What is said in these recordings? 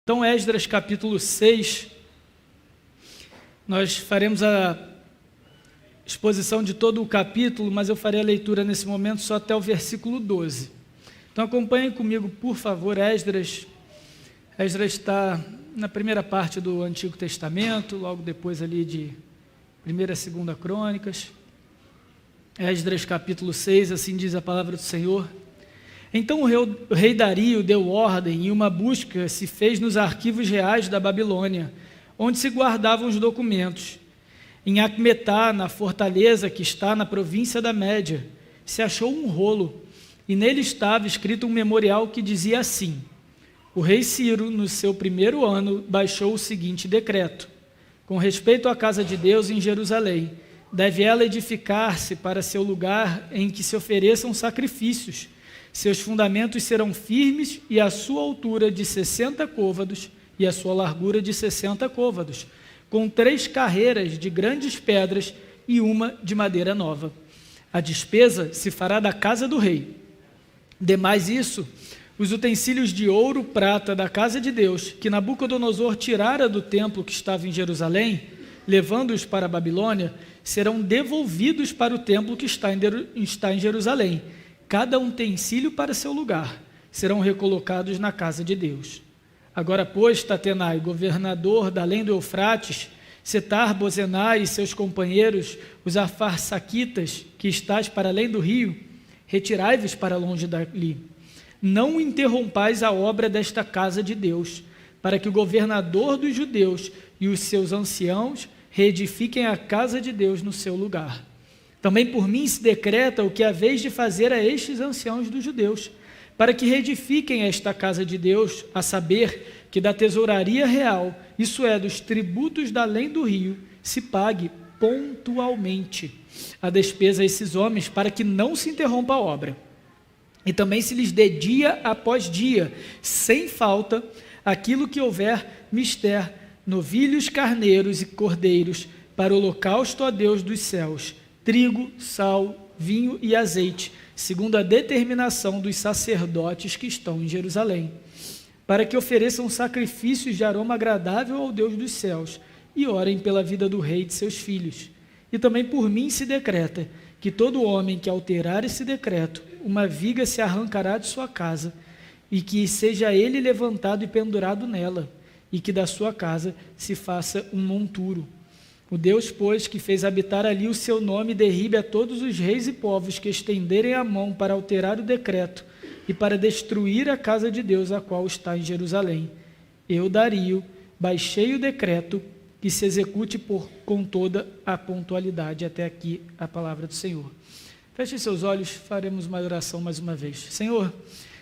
Então, Esdras capítulo 6, nós faremos a exposição de todo o capítulo, mas eu farei a leitura nesse momento só até o versículo 12. Então, acompanhem comigo, por favor, Esdras. Esdras está na primeira parte do Antigo Testamento, logo depois ali de 1ª e 2ª Crônicas. Esdras capítulo 6, assim diz a palavra do Senhor. Então o rei Dario deu ordem e uma busca se fez nos arquivos reais da Babilônia, onde se guardavam os documentos. Em Acmetá, na fortaleza que está na província da Média, se achou um rolo, e nele estava escrito um memorial que dizia assim: o rei Ciro, no seu 1º ano, baixou o seguinte decreto: com respeito à casa de Deus em Jerusalém, deve ela edificar-se para seu lugar em que se ofereçam sacrifícios. Seus fundamentos serão firmes e a sua altura de 60 côvados e a sua largura de 60 côvados, com 3 carreiras de grandes pedras e uma de madeira nova. A despesa se fará da casa do rei. Demais isso, os utensílios de ouro, prata da casa de Deus, que Nabucodonosor tirara do templo que estava em Jerusalém, levando-os para a Babilônia, serão devolvidos para o templo que está em Jerusalém. Cada utensílio para seu lugar, serão recolocados na casa de Deus. Agora, pois, Tatenai, governador da além do Eufrates, Setar-Bozenai e seus companheiros, os Afarsaquitas, que estáis para além do rio, retirai-vos para longe dali. Não interrompais a obra desta casa de Deus, para que o governador dos judeus e os seus anciãos reedifiquem a casa de Deus no seu lugar. Também por mim se decreta o que haveis de fazer a estes anciãos dos judeus, para que reedifiquem esta casa de Deus, a saber, que da tesouraria real, isso é, dos tributos da além do rio, se pague pontualmente a despesa a esses homens, para que não se interrompa a obra. E também se lhes dê dia após dia, sem falta, aquilo que houver mister, novilhos, carneiros e cordeiros, para o holocausto a Deus dos céus, trigo, sal, vinho e azeite, segundo a determinação dos sacerdotes que estão em Jerusalém, para que ofereçam sacrifícios de aroma agradável ao Deus dos céus e orem pela vida do rei e de seus filhos. E também por mim se decreta que todo homem que alterar esse decreto, uma viga se arrancará de sua casa, e que seja ele levantado e pendurado nela, e que da sua casa se faça um monturo. O Deus, pois, que fez habitar ali o seu nome, derribe a todos os reis e povos que estenderem a mão para alterar o decreto e para destruir a casa de Deus, a qual está em Jerusalém. Eu, Dario, baixei o decreto que se execute com toda a pontualidade. Até aqui a palavra do Senhor. Feche seus olhos, faremos uma oração mais uma vez. Senhor,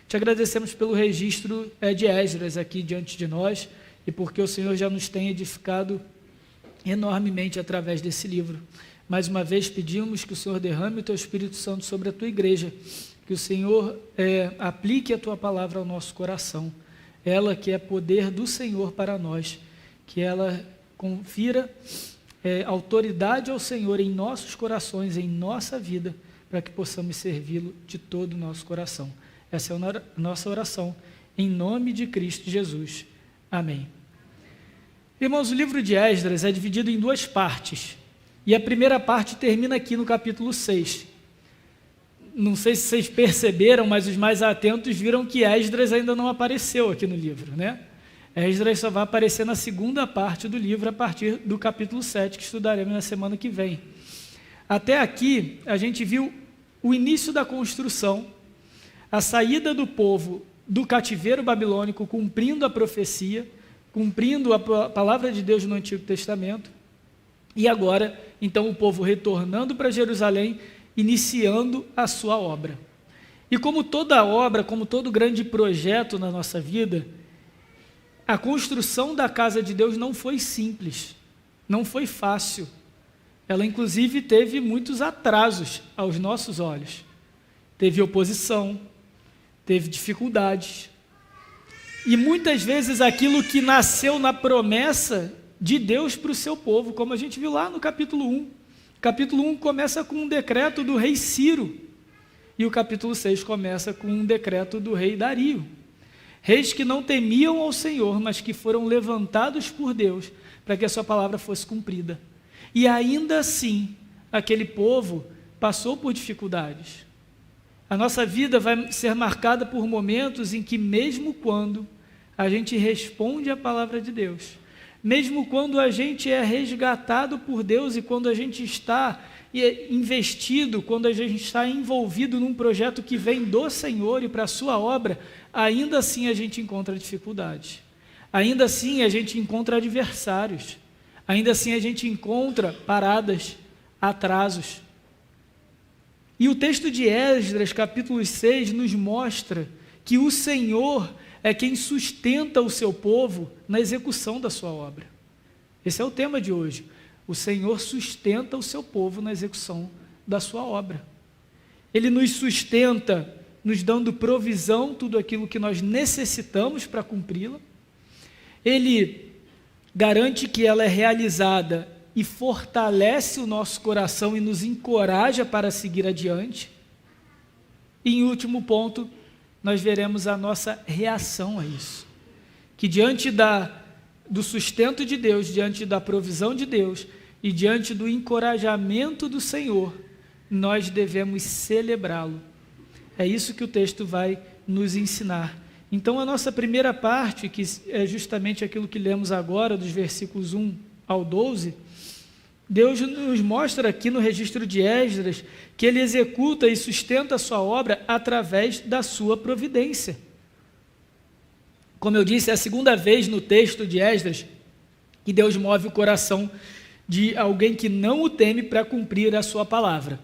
te agradecemos pelo registro de Esdras aqui diante de nós e porque o Senhor já nos tem edificado enormemente através desse livro. Mais uma vez pedimos que o Senhor derrame o teu Espírito Santo sobre a tua igreja, que o Senhor aplique a tua palavra ao nosso coração, ela que é poder do Senhor para nós, que ela confira autoridade ao Senhor em nossos corações, em nossa vida, para que possamos servi-lo de todo o nosso coração. Essa é a nossa oração, em nome de Cristo Jesus. Amém. Irmãos, o livro de Esdras é dividido em 2 partes, e a primeira parte termina aqui no capítulo 6. Não sei se vocês perceberam, mas os mais atentos viram que Esdras ainda não apareceu aqui no livro, né? Esdras só vai aparecer na segunda parte do livro, a partir do capítulo 7, que estudaremos na semana que vem. Até aqui, a gente viu o início da construção, a saída do povo do cativeiro babilônico, cumprindo a profecia, cumprindo a palavra de Deus no Antigo Testamento, e agora, então, o povo retornando para Jerusalém, iniciando a sua obra. E como toda obra, como todo grande projeto na nossa vida, a construção da casa de Deus não foi simples, não foi fácil. Ela, inclusive, teve muitos atrasos aos nossos olhos. Teve oposição, teve dificuldades. E muitas vezes aquilo que nasceu na promessa de Deus para o seu povo, como a gente viu lá no capítulo 1. Capítulo 1 começa com um decreto do rei Ciro, e o capítulo 6 começa com um decreto do rei Dario. reis que não temiam ao Senhor, mas que foram levantados por Deus para que a sua palavra fosse cumprida. E ainda assim, aquele povo passou por dificuldades. A nossa vida vai ser marcada por momentos em que, mesmo quando a gente responde à palavra de Deus, mesmo quando a gente é resgatado por Deus e quando a gente está investido, quando a gente está envolvido num projeto que vem do Senhor e para a sua obra, ainda assim a gente encontra dificuldades, ainda assim a gente encontra adversários, ainda assim a gente encontra paradas, atrasos. E o texto de Esdras, capítulo 6, nos mostra que o Senhor é quem sustenta o seu povo na execução da sua obra. Esse é o tema de hoje. O Senhor sustenta o seu povo na execução da sua obra. Ele nos sustenta, nos dando provisão, tudo aquilo que nós necessitamos para cumpri-la. Ele garante que ela é realizada e fortalece o nosso coração e nos encoraja para seguir adiante. E em último ponto, nós veremos a nossa reação a isso. Que diante do sustento de Deus, diante da provisão de Deus e diante do encorajamento do Senhor, nós devemos celebrá-lo. É isso que o texto vai nos ensinar. Então, a nossa primeira parte, que é justamente aquilo que lemos agora, dos versículos 1 ao 12, Deus nos mostra aqui no registro de Esdras que ele executa e sustenta a sua obra através da sua providência. Como eu disse, é a segunda vez no texto de Esdras que Deus move o coração de alguém que não o teme para cumprir a sua palavra.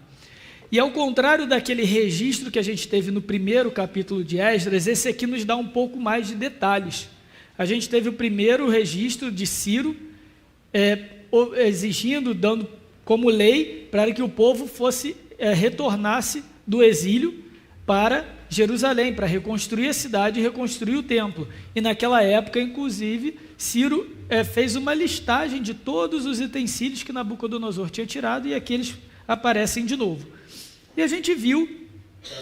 E ao contrário daquele registro que a gente teve no primeiro capítulo de Esdras, esse aqui nos dá um pouco mais de detalhes. A gente teve o primeiro registro de Ciro, exigindo, dando como lei para que o povo retornasse do exílio para Jerusalém, para reconstruir a cidade e reconstruir o templo. E naquela época, inclusive, Ciro fez uma listagem de todos os utensílios que Nabucodonosor tinha tirado, e aqui eles aparecem de novo. E a gente viu,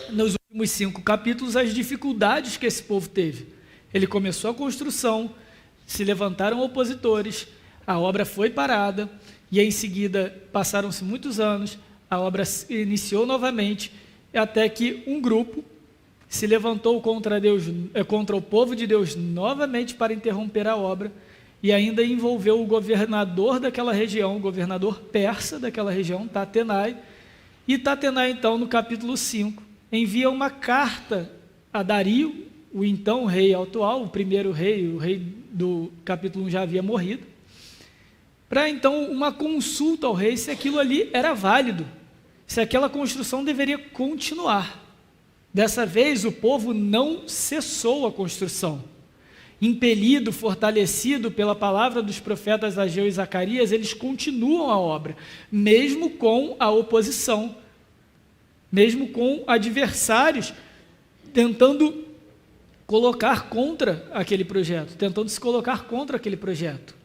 nos últimos 5 capítulos, as dificuldades que esse povo teve. Ele começou a construção, se levantaram opositores, a obra foi parada, e em seguida passaram-se muitos anos, a obra se iniciou novamente, até que um grupo se levantou contra o povo de Deus novamente para interromper a obra, e ainda envolveu o governador daquela região, o governador persa daquela região, Tatenai. E Tatenai, então, no capítulo 5, envia uma carta a Dario, o então rei atual, o primeiro rei, o rei do capítulo 1 já havia morrido, para então uma consulta ao rei se aquilo ali era válido, se aquela construção deveria continuar. Dessa vez o povo não cessou a construção. Impelido, fortalecido pela palavra dos profetas Ageu e Zacarias, eles continuam a obra, mesmo com a oposição, mesmo com adversários tentando colocar contra aquele projeto, tentando se colocar contra aquele projeto.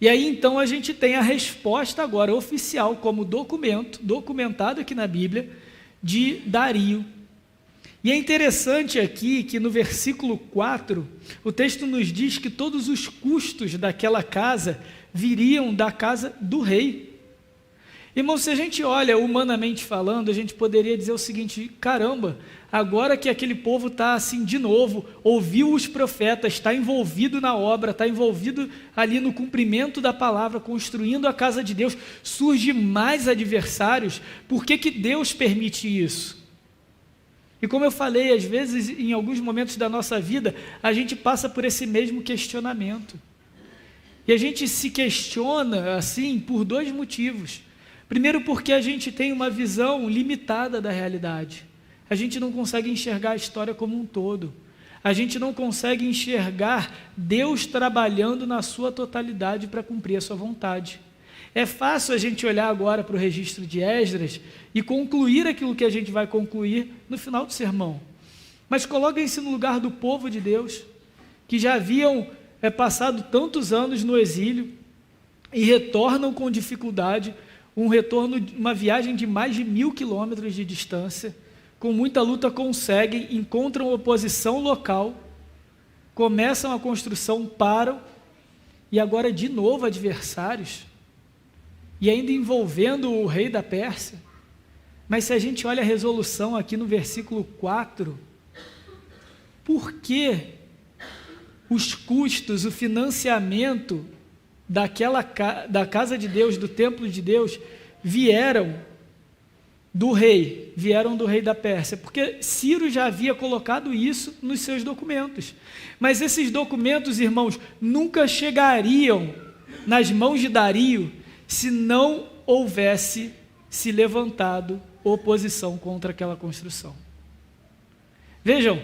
E aí então a gente tem a resposta agora oficial como documentado aqui na Bíblia, de Dario. E é interessante aqui que no versículo 4, o texto nos diz que todos os custos daquela casa viriam da casa do rei. Irmão, se a gente olha humanamente falando, a gente poderia dizer o seguinte: caramba, agora que aquele povo está assim de novo, ouviu os profetas, está envolvido na obra, está envolvido ali no cumprimento da palavra, construindo a casa de Deus, surge mais adversários, por que Deus permite isso? E como eu falei, às vezes, em alguns momentos da nossa vida, a gente passa por esse mesmo questionamento. E a gente se questiona, assim, por 2 motivos. Primeiro, porque a gente tem uma visão limitada da realidade. A gente não consegue enxergar a história como um todo. A gente não consegue enxergar Deus trabalhando na sua totalidade para cumprir a sua vontade. É fácil a gente olhar agora para o registro de Esdras e concluir aquilo que a gente vai concluir no final do sermão. Mas coloquem-se no lugar do povo de Deus, que já haviam passado tantos anos no exílio e retornam com dificuldade, uma viagem de mais de 1.000 quilômetros de distância, com muita luta conseguem, encontram oposição local, começam a construção, param, e agora de novo adversários, e ainda envolvendo o rei da Pérsia. Mas se a gente olha a resolução aqui no versículo 4, por que os custos, o financiamento da casa de Deus, do templo de Deus, vieram do rei da Pérsia? Porque Ciro já havia colocado isso nos seus documentos. Mas esses documentos, irmãos, nunca chegariam nas mãos de Dario se não houvesse se levantado oposição contra aquela construção. Vejam,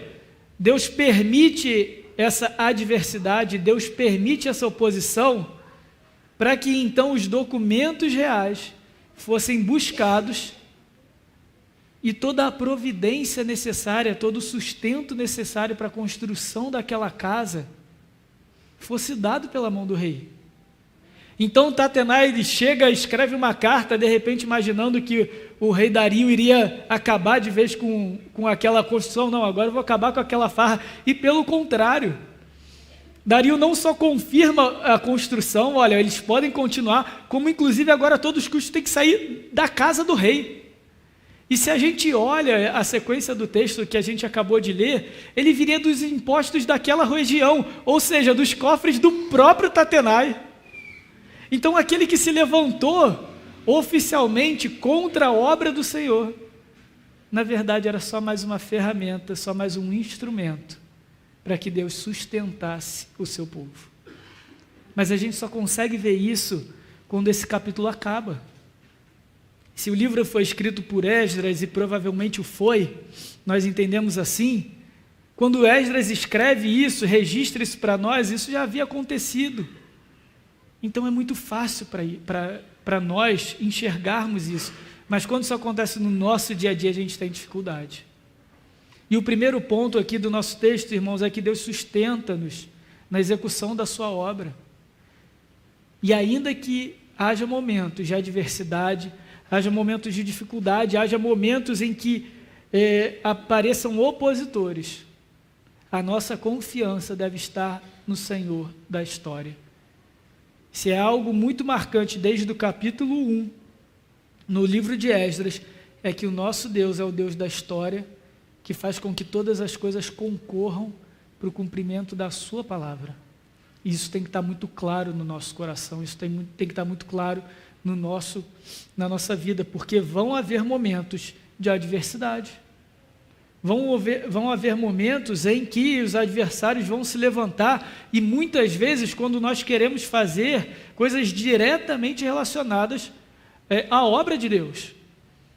Deus permite essa adversidade, Deus permite essa oposição para que então os documentos reais fossem buscados e toda a providência necessária, todo o sustento necessário para a construção daquela casa fosse dado pela mão do rei. Então Tatenai chega, escreve uma carta, de repente imaginando que o rei Dario iria acabar de vez com aquela construção. Não, agora eu vou acabar com aquela farra. E pelo contrário, Dario não só confirma a construção, olha, eles podem continuar, como inclusive agora todos os custos têm que sair da casa do rei. E se a gente olha a sequência do texto que a gente acabou de ler, ele viria dos impostos daquela região, ou seja, dos cofres do próprio Tatenai. Então aquele que se levantou oficialmente contra a obra do Senhor, na verdade era só mais uma ferramenta, só mais um instrumento para que Deus sustentasse o seu povo. Mas a gente só consegue ver isso quando esse capítulo acaba. Se o livro foi escrito por Esdras, e provavelmente o foi, nós entendemos assim, quando Esdras escreve isso, registra isso para nós, isso já havia acontecido. Então é muito fácil para nós enxergarmos isso, mas quando isso acontece no nosso dia a dia, a gente tem dificuldade. E o primeiro ponto aqui do nosso texto, irmãos, é que Deus sustenta-nos na execução da sua obra. E ainda que haja momentos de adversidade, haja momentos de dificuldade, haja momentos em que apareçam opositores, a nossa confiança deve estar no Senhor da história. Se é algo muito marcante desde o capítulo 1, no livro de Esdras, é que o nosso Deus é o Deus da história, que faz com que todas as coisas concorram para o cumprimento da sua palavra. Isso tem que estar muito claro no nosso coração, isso tem que estar muito claro na nossa vida, porque vão haver momentos de adversidade. Vão haver momentos em que os adversários vão se levantar, e muitas vezes quando nós queremos fazer coisas diretamente relacionadas à obra de Deus.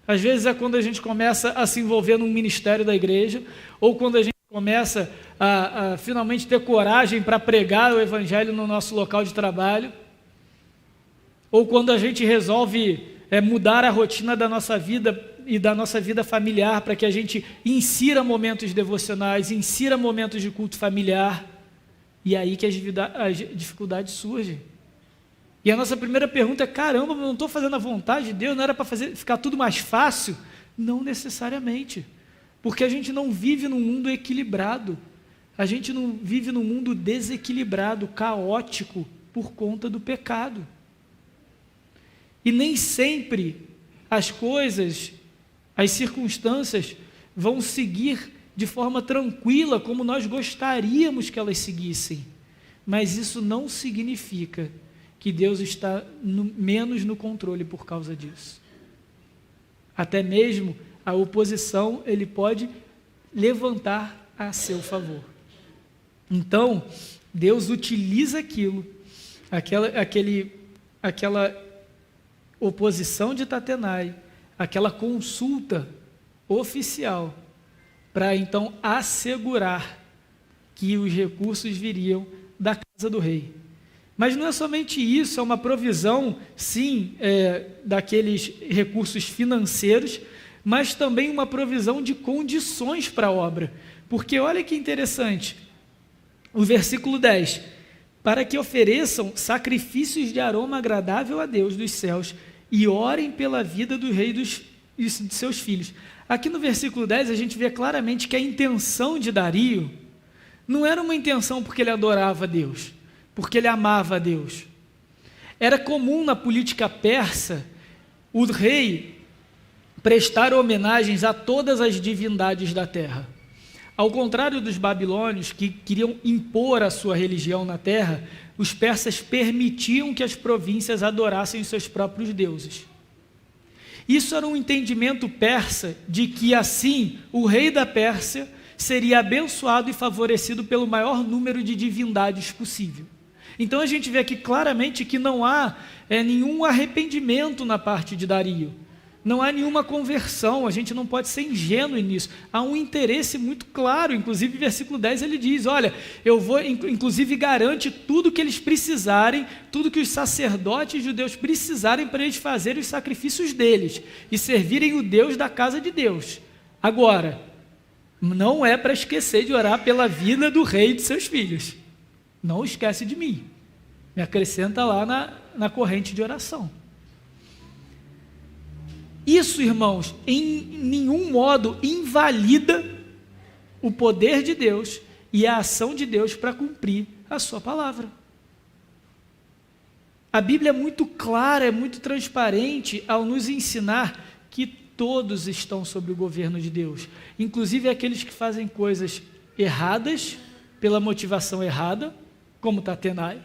Às vezes é quando a gente começa a se envolver num ministério da igreja, ou quando a gente começa a finalmente ter coragem para pregar o evangelho no nosso local de trabalho, ou quando a gente resolve mudar a rotina da nossa vida e da nossa vida familiar, para que a gente insira momentos devocionais, insira momentos de culto familiar, e aí que as dificuldades surgem. E a nossa primeira pergunta é: caramba, eu não estou fazendo a vontade de Deus, não era para ficar tudo mais fácil? Não necessariamente, porque a gente não vive num mundo equilibrado, a gente não vive num mundo desequilibrado, caótico, por conta do pecado. E nem sempre as coisas, as circunstâncias vão seguir de forma tranquila como nós gostaríamos que elas seguissem, mas isso não significa que Deus está menos no controle por causa disso. Até mesmo a oposição Ele pode levantar a seu favor. Então, Deus utiliza aquela oposição de Tatenai, aquela consulta oficial, para então assegurar que os recursos viriam da casa do rei. Mas não é somente isso, é uma provisão, sim, daqueles recursos financeiros, mas também uma provisão de condições para a obra. Porque olha que interessante, o versículo 10, para que ofereçam sacrifícios de aroma agradável a Deus dos céus e orem pela vida do rei e de seus filhos. Aqui no versículo 10 a gente vê claramente que a intenção de Dario Não era uma intenção porque ele adorava a Deus, porque ele amava a Deus. Era comum na política persa o rei prestar homenagens a todas as divindades da terra. Ao contrário dos babilônios, que queriam impor a sua religião na terra, os persas permitiam que as províncias adorassem os seus próprios deuses. Isso era um entendimento persa de que, assim, o rei da Pérsia seria abençoado e favorecido pelo maior número de divindades possível. Então a gente vê aqui claramente que não há nenhum arrependimento na parte de Dario. Não há nenhuma conversão, a gente não pode ser ingênuo nisso. Há um interesse muito claro, inclusive versículo 10 ele diz, olha, eu vou, inclusive garante tudo que eles precisarem, tudo que os sacerdotes judeus precisarem para eles fazerem os sacrifícios deles e servirem o Deus da casa de Deus. Agora, não é para esquecer de orar pela vida do rei e de seus filhos. Não esquece de mim. Me acrescenta lá na corrente de oração. Isso, irmãos, em nenhum modo invalida o poder de Deus e a ação de Deus para cumprir a sua palavra. A Bíblia é muito clara, é muito transparente ao nos ensinar que todos estão sob o governo de Deus, inclusive aqueles que fazem coisas erradas pela motivação errada, como Tatenai,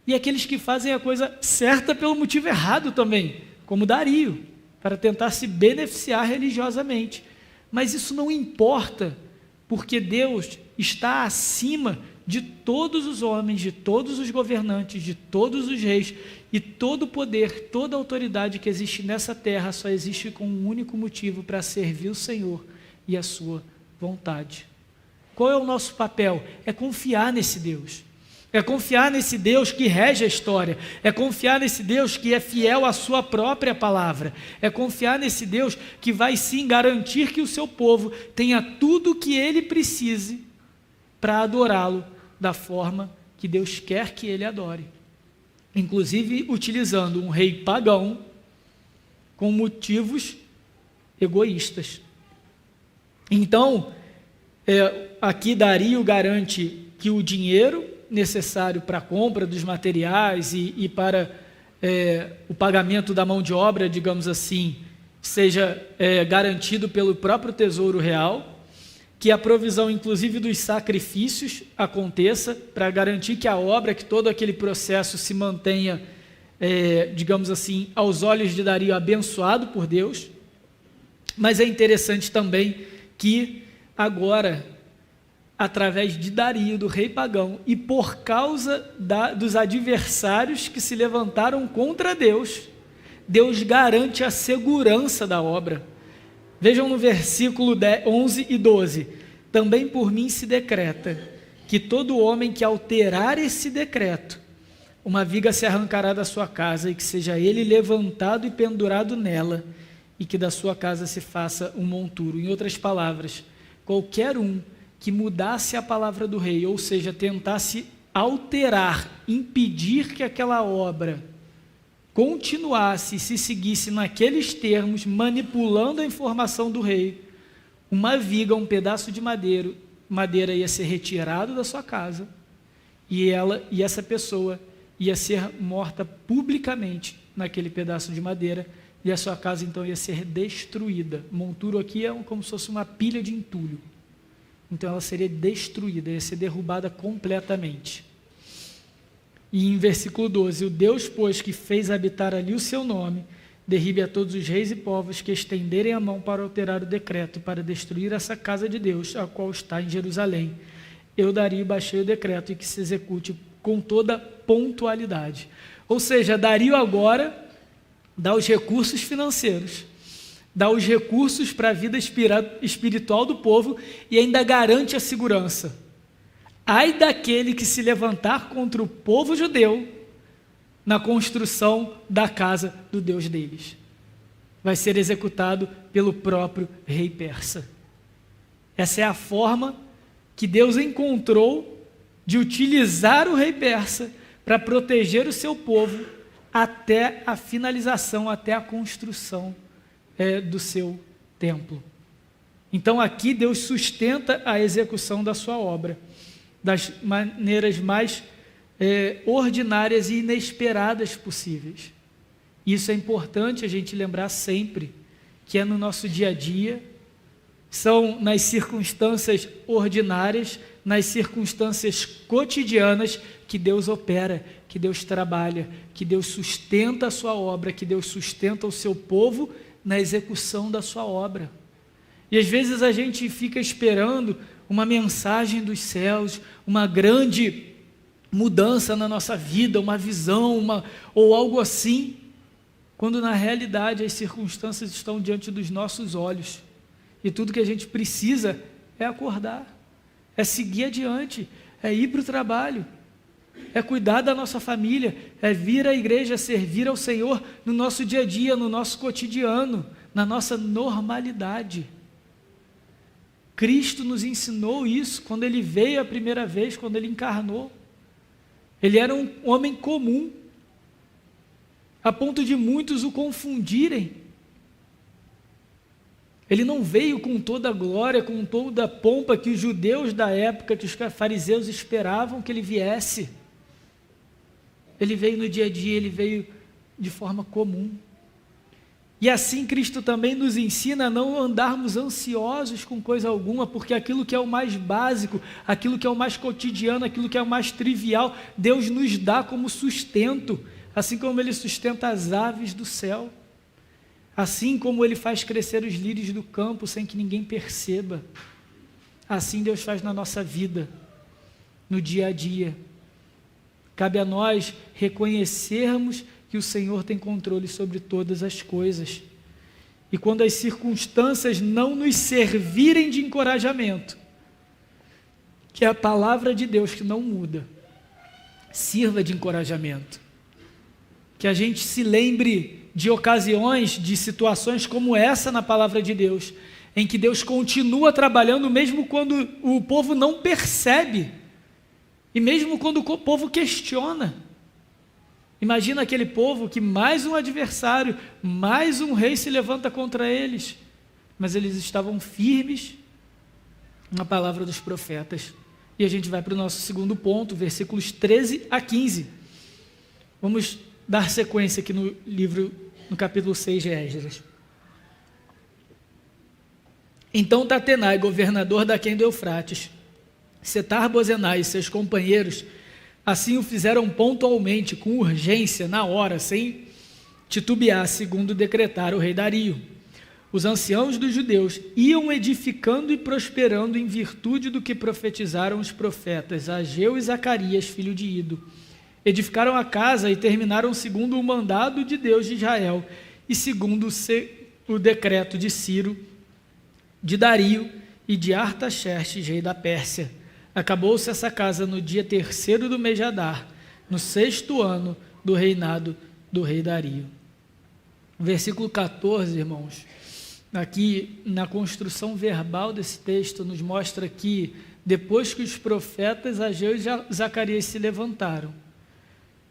e aqueles que fazem a coisa certa pelo motivo errado também, como Dario, para tentar se beneficiar religiosamente. Mas isso não importa, porque Deus está acima de todos os homens, de todos os governantes, de todos os reis, e todo o poder, toda a autoridade que existe nessa terra só existe com um único motivo, para servir o Senhor e a sua vontade. Qual é o nosso papel? É confiar nesse Deus. É confiar nesse Deus que rege a história, é confiar nesse Deus que é fiel à sua própria palavra, é confiar nesse Deus que vai sim garantir que o seu povo tenha tudo o que ele precise para adorá-lo da forma que Deus quer que ele adore, inclusive utilizando um rei pagão com motivos egoístas. Então, aqui Dario garante que o dinheiro necessário para a compra dos materiais e para o pagamento da mão de obra, digamos assim, seja garantido pelo próprio tesouro real, que a provisão inclusive dos sacrifícios aconteça para garantir que a obra, que todo aquele processo se mantenha, digamos assim, aos olhos de Dario abençoado por Deus. Mas é interessante também que agora, através de Dario, do rei pagão, e por causa dos adversários que se levantaram contra Deus, Deus garante a segurança da obra. Vejam no versículo 11 e 12, também por mim se decreta, que todo homem que alterar esse decreto, uma viga se arrancará da sua casa, e que seja ele levantado e pendurado nela, e que da sua casa se faça um monturo. Em outras palavras, qualquer um que mudasse a palavra do rei, ou seja, tentasse alterar, impedir que aquela obra continuasse e se seguisse naqueles termos, manipulando a informação do rei, uma viga, um pedaço de madeira ia ser retirado da sua casa, e essa pessoa ia ser morta publicamente naquele pedaço de madeira, e a sua casa então ia ser destruída. Monturo aqui é como se fosse uma pilha de entulho. Então ela seria destruída, ia ser derrubada completamente. E em versículo 12, o Deus, pois, que fez habitar ali o seu nome, derribe a todos os reis e povos que estenderem a mão para alterar o decreto, para destruir essa casa de Deus, a qual está em Jerusalém. Eu, Dario, baixei o decreto e que se execute com toda pontualidade. Ou seja, Dario agora dá os recursos financeiros, dá os recursos para a vida espiritual do povo e ainda garante a segurança. Ai daquele que se levantar contra o povo judeu na construção da casa do Deus deles. Vai ser executado pelo próprio rei persa. Essa é a forma que Deus encontrou de utilizar o rei persa para proteger o seu povo até a finalização, até a construção do seu templo. Então aqui Deus sustenta a execução da sua obra, das maneiras mais ordinárias e inesperadas possíveis. Isso é importante a gente lembrar sempre, que é no nosso dia a dia, são nas circunstâncias ordinárias, nas circunstâncias cotidianas que Deus opera, que Deus trabalha, que Deus sustenta a sua obra, que Deus sustenta o seu povo na execução da sua obra. E às vezes a gente fica esperando uma mensagem dos céus, uma grande mudança na nossa vida, uma visão, ou algo assim, quando na realidade as circunstâncias estão diante dos nossos olhos. E tudo que a gente precisa é acordar, é seguir adiante, é ir para o trabalho, é cuidar da nossa família, é vir à igreja, servir ao Senhor no nosso dia a dia, no nosso cotidiano, na nossa normalidade. Cristo nos ensinou isso quando Ele veio a primeira vez, quando Ele encarnou. Ele era um homem comum, a ponto de muitos o confundirem. Ele não veio com toda a glória, com toda a pompa que os judeus da época, que os fariseus esperavam que Ele viesse. Ele veio no dia a dia, Ele veio de forma comum. E assim Cristo também nos ensina a não andarmos ansiosos com coisa alguma, porque aquilo que é o mais básico, aquilo que é o mais cotidiano, aquilo que é o mais trivial, Deus nos dá como sustento, assim como Ele sustenta as aves do céu, assim como Ele faz crescer os lírios do campo sem que ninguém perceba, assim Deus faz na nossa vida, no dia a dia. Cabe a nós reconhecermos que o Senhor tem controle sobre todas as coisas. E quando as circunstâncias não nos servirem de encorajamento, que é a palavra de Deus que não muda, sirva de encorajamento. Que a gente se lembre de ocasiões, de situações como essa na palavra de Deus, em que Deus continua trabalhando mesmo quando o povo não percebe, e mesmo quando o povo questiona. Imagina aquele povo que mais um adversário, mais um rei se levanta contra eles, mas eles estavam firmes na palavra dos profetas. E a gente vai para o nosso segundo ponto, versículos 13 a 15. Vamos dar sequência aqui no livro, no capítulo 6 de Esdras. Então Tatenai, governador daquém do Eufrates, Setar-Bozenai e seus companheiros, assim o fizeram pontualmente, com urgência, na hora, sem titubear, segundo decretara o rei Dario. Os anciãos dos judeus iam edificando e prosperando em virtude do que profetizaram os profetas Ageu e Zacarias, filho de Ido. Edificaram a casa e terminaram segundo o mandado de Deus de Israel e segundo o decreto de Ciro, de Dario e de Artaxerxes, rei da Pérsia. Acabou-se essa casa no dia 3º do mês de Adar, no 6º ano do reinado do rei Dario. Versículo 14, irmãos, aqui na construção verbal desse texto, nos mostra que depois que os profetas Ageu e Zacarias se levantaram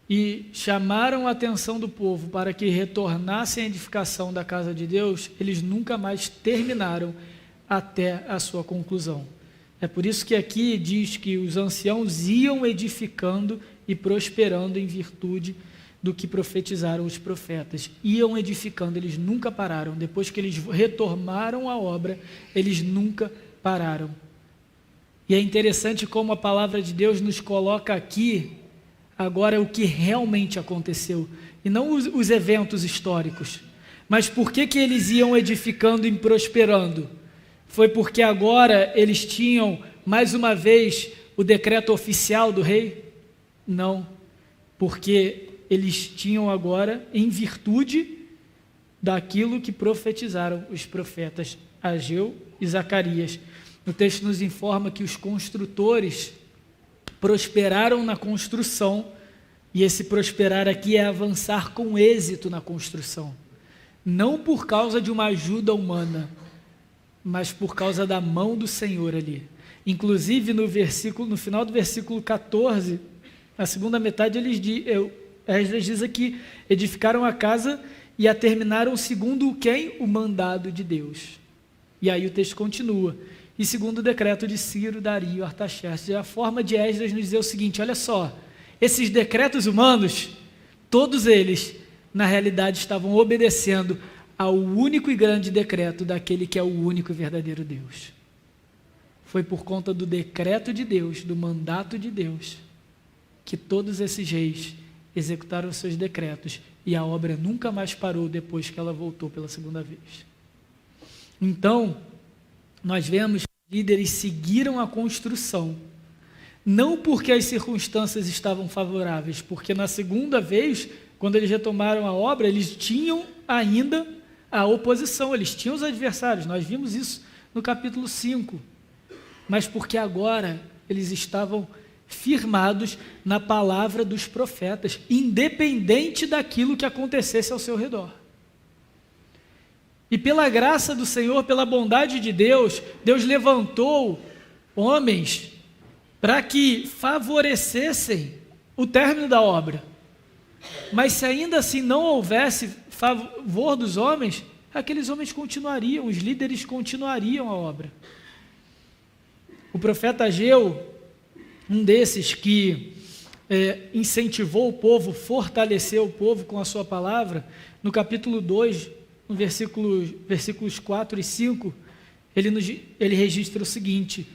e chamaram a atenção do povo para que retornassem à edificação da casa de Deus, eles nunca mais terminaram até a sua conclusão. É por isso que aqui diz que os anciãos iam edificando e prosperando em virtude do que profetizaram os profetas. Iam edificando, eles nunca pararam. Depois que eles retomaram a obra, eles nunca pararam. E é interessante como a palavra de Deus nos coloca aqui, agora, o que realmente aconteceu. E não os eventos históricos. Mas por que eles iam edificando e prosperando? Foi porque agora eles tinham, mais uma vez, o decreto oficial do rei? Não, porque eles tinham agora, em virtude daquilo que profetizaram os profetas Ageu e Zacarias. O texto nos informa que os construtores prosperaram na construção, e esse prosperar aqui é avançar com êxito na construção, não por causa de uma ajuda humana, mas por causa da mão do Senhor ali. Inclusive no final do versículo 14, na segunda metade, Esdras diz aqui, edificaram a casa e a terminaram segundo quem? O mandado de Deus. E aí o texto continua. E segundo o decreto de Ciro, Dario, Artaxerxes, a forma de Esdras nos dizer o seguinte: olha só, esses decretos humanos, todos eles, na realidade, estavam obedecendo ao único e grande decreto daquele que é o único e verdadeiro Deus. Foi por conta do decreto de Deus, do mandato de Deus, que todos esses reis executaram os seus decretos e a obra nunca mais parou depois que ela voltou pela segunda vez. Então, nós vemos que os líderes seguiram a construção, não porque as circunstâncias estavam favoráveis, porque na segunda vez, quando eles retomaram a obra, eles tinham ainda a oposição, eles tinham os adversários, nós vimos isso no capítulo 5, mas porque agora eles estavam firmados na palavra dos profetas, independente daquilo que acontecesse ao seu redor. E pela graça do Senhor, pela bondade de Deus, Deus levantou homens para que favorecessem o término da obra. Mas se ainda assim não houvesse favor dos homens, aqueles homens continuariam, os líderes continuariam a obra. O profeta Ageu, um desses que incentivou o povo, fortaleceu o povo com a sua palavra, no capítulo 2, no versículos 4 e 5, ele registra o seguinte: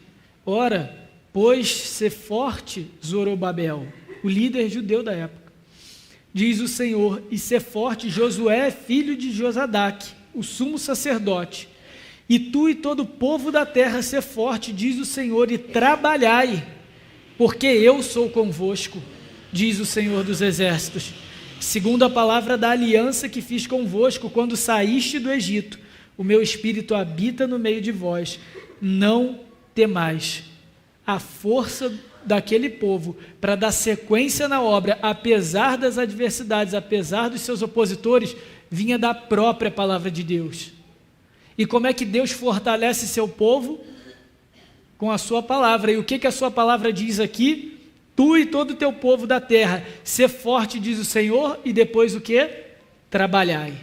ora, pois ser forte, Zorobabel, o líder judeu da época, diz o Senhor, e ser forte, Josué, filho de Josadaque, o sumo sacerdote, e tu e todo o povo da terra ser forte, diz o Senhor, e trabalhai, porque eu sou convosco, diz o Senhor dos exércitos, segundo a palavra da aliança que fiz convosco quando saíste do Egito, o meu espírito habita no meio de vós, não temais. A força daquele povo para dar sequência na obra, apesar das adversidades, apesar dos seus opositores, vinha da própria palavra de Deus. E como é que Deus fortalece seu povo? Com a sua palavra. E o que a sua palavra diz aqui? Tu e todo o teu povo da terra, ser forte, diz o Senhor, e depois o quê? Trabalhai.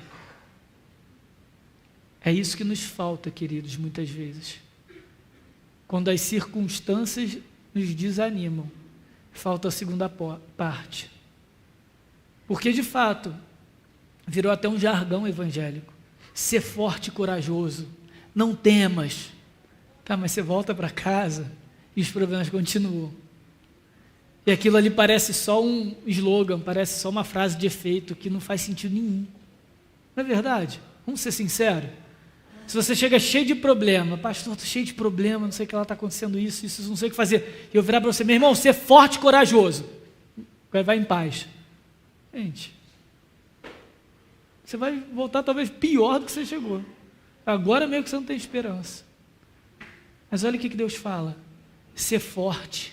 É isso que nos falta, queridos, muitas vezes. Quando as circunstâncias nos desanimam, falta a segunda parte. Porque, de fato, virou até um jargão evangélico. Ser forte e corajoso, não temas. Tá, mas você volta para casa e os problemas continuam. E aquilo ali parece só um slogan, parece só uma frase de efeito que não faz sentido nenhum. Não é verdade? Vamos ser sinceros? Se você chega cheio de problema, pastor, estou cheio de problema, não sei o que lá está acontecendo, isso, não sei o que fazer. E eu virar para você, meu irmão, ser forte e corajoso. Vai em paz. Gente, você vai voltar talvez pior do que você chegou. Agora mesmo que você não tem esperança. Mas olha o que Deus fala. Ser forte.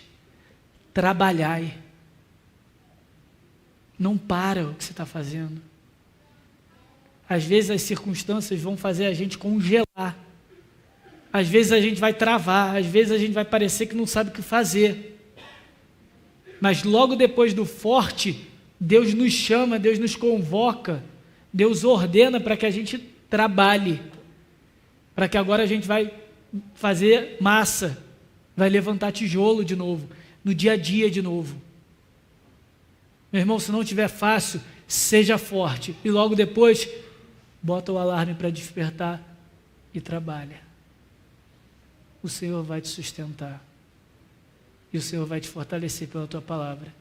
Trabalhai. Não para o que você está fazendo. Às vezes as circunstâncias vão fazer a gente congelar. Às vezes a gente vai travar. Às vezes a gente vai parecer que não sabe o que fazer. Mas logo depois do forte, Deus nos chama, Deus nos convoca, Deus ordena para que a gente trabalhe. Para que agora a gente vai fazer massa, vai levantar tijolo de novo, no dia a dia de novo. Meu irmão, se não estiver fácil, seja forte. E logo depois, bota o alarme para despertar e trabalha. O Senhor vai te sustentar. E o Senhor vai te fortalecer pela tua palavra.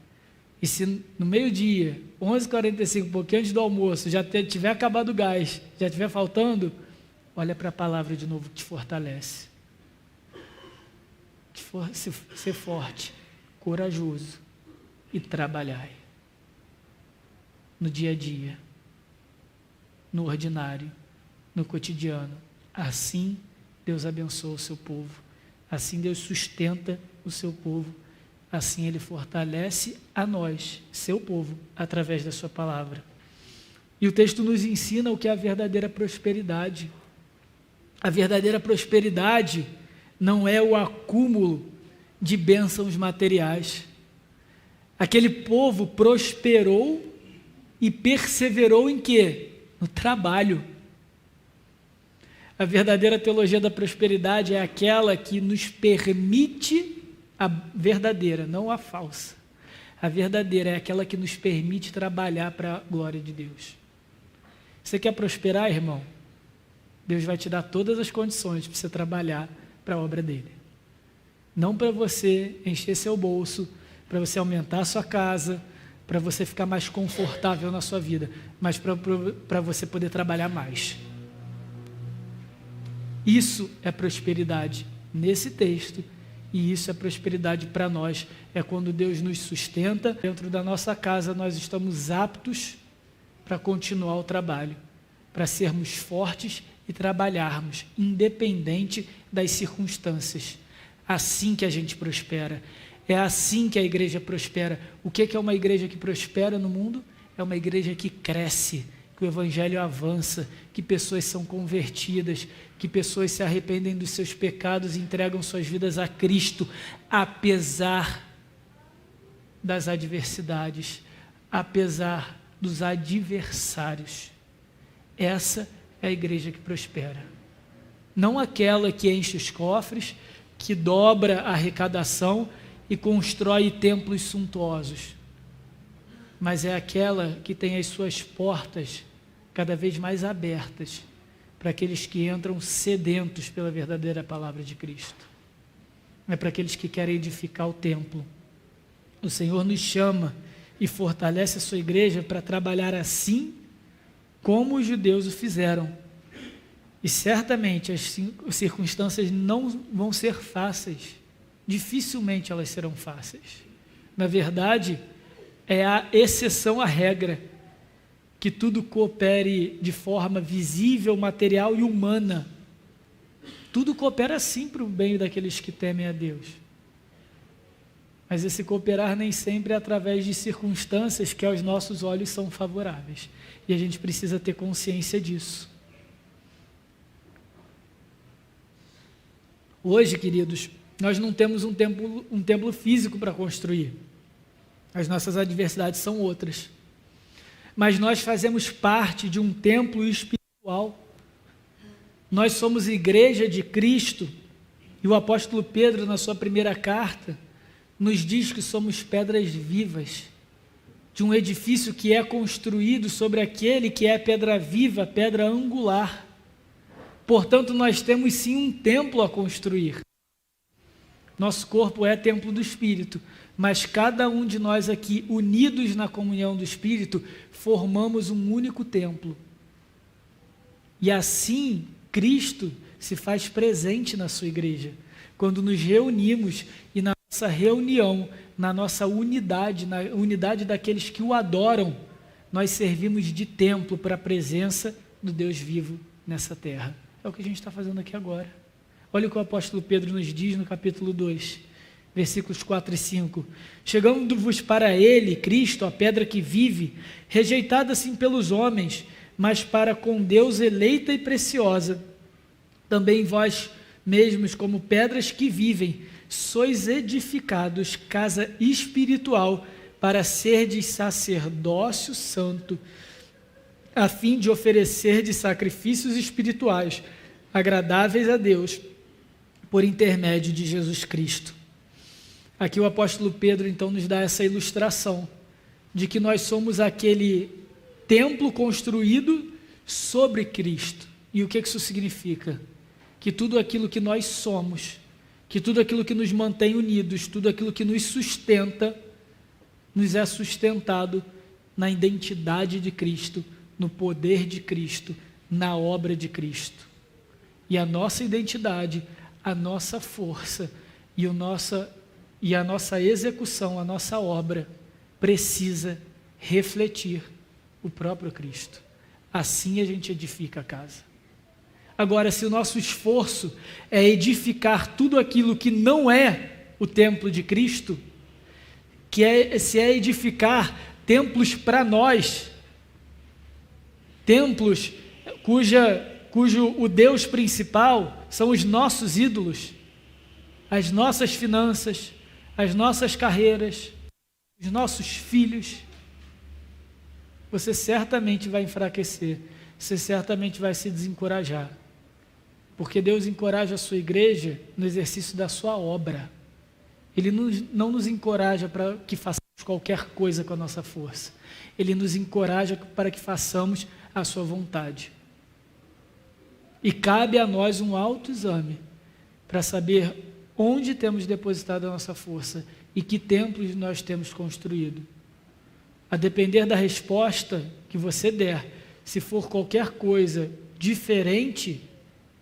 E se no meio-dia, 11h45, um pouquinho antes do almoço, já tiver acabado o gás, já estiver faltando, olha para a palavra de novo que te fortalece. Ser forte, corajoso e trabalhai. No dia a dia, no ordinário, no cotidiano. Assim Deus abençoa o seu povo. Assim Deus sustenta o seu povo. Assim Ele fortalece a nós, seu povo, através da sua palavra. E o texto nos ensina o que é a verdadeira prosperidade. A verdadeira prosperidade não é o acúmulo de bênçãos materiais. Aquele povo prosperou e perseverou em quê? No trabalho. A verdadeira teologia da prosperidade é aquela que nos permite, a verdadeira, não a falsa. A verdadeira é aquela que nos permite trabalhar para a glória de Deus. Você quer prosperar, irmão? Deus vai te dar todas as condições para você trabalhar para a obra dele. Não para você encher seu bolso, para você aumentar a sua casa, para você ficar mais confortável na sua vida, mas para você poder trabalhar mais. Isso é prosperidade nesse texto, e isso é prosperidade para nós. É quando Deus nos sustenta. Dentro da nossa casa nós estamos aptos para continuar o trabalho, para sermos fortes e trabalharmos, independente das circunstâncias. Assim que a gente prospera. É assim que a igreja prospera. O que é uma igreja que prospera no mundo? É uma igreja que cresce, que o evangelho avança, que pessoas são convertidas, que pessoas se arrependem dos seus pecados e entregam suas vidas a Cristo, apesar das adversidades, apesar dos adversários. Essa é a igreja que prospera. Não aquela que enche os cofres, que dobra a arrecadação e constrói templos suntuosos, mas é aquela que tem as suas portas cada vez mais abertas para aqueles que entram sedentos pela verdadeira palavra de Cristo. É para aqueles que querem edificar o templo. O Senhor nos chama e fortalece a sua igreja para trabalhar assim como os judeus o fizeram. E certamente as circunstâncias não vão ser fáceis. Dificilmente elas serão fáceis. Na verdade, é a exceção à regra, que tudo coopere de forma visível, material e humana. Tudo coopera sim para o bem daqueles que temem a Deus. Mas esse cooperar nem sempre é através de circunstâncias que aos nossos olhos são favoráveis. E a gente precisa ter consciência disso. Hoje, queridos, nós não temos um templo físico para construir. As nossas adversidades são outras. Mas nós fazemos parte de um templo espiritual. Nós somos igreja de Cristo. E o apóstolo Pedro, na sua primeira carta, nos diz que somos pedras vivas de um edifício que é construído sobre aquele que é pedra viva, pedra angular. Portanto, nós temos sim um templo a construir. Nosso corpo é templo do Espírito, mas cada um de nós aqui, unidos na comunhão do Espírito, formamos um único templo. E assim, Cristo se faz presente na sua igreja. Quando nos reunimos e na nossa reunião, na nossa unidade, na unidade daqueles que o adoram, nós servimos de templo para a presença do Deus vivo nessa terra. É o que a gente está fazendo aqui agora. Olha o que o apóstolo Pedro nos diz no capítulo 2, versículos 4 e 5. Chegando-vos para ele, Cristo, a pedra que vive, rejeitada assim pelos homens, mas para com Deus eleita e preciosa. Também vós mesmos, como pedras que vivem, sois edificados casa espiritual para serdes sacerdócio santo, a fim de oferecerdes sacrifícios espirituais agradáveis a Deus, por intermédio de Jesus Cristo. Aqui o apóstolo Pedro então nos dá essa ilustração de que nós somos aquele templo construído sobre Cristo. E o que isso significa? Que tudo aquilo que nós somos, que tudo aquilo que nos mantém unidos, tudo aquilo que nos sustenta, nos é sustentado na identidade de Cristo, no poder de Cristo, na obra de Cristo. E a nossa identidade, a nossa força e a nossa execução, a nossa obra, precisa refletir o próprio Cristo. Assim a gente edifica a casa. Agora, se o nosso esforço é edificar tudo aquilo que não é o templo de Cristo, se é edificar templos para nós, templos cujo o Deus principal são os nossos ídolos, as nossas finanças, as nossas carreiras, os nossos filhos, você certamente vai enfraquecer, você certamente vai se desencorajar. Porque Deus encoraja a sua igreja no exercício da sua obra. Ele não nos encoraja para que façamos qualquer coisa com a nossa força. Ele nos encoraja para que façamos a sua vontade. E cabe a nós um autoexame para saber onde temos depositado a nossa força e que templos nós temos construído. A depender da resposta que você der, se for qualquer coisa diferente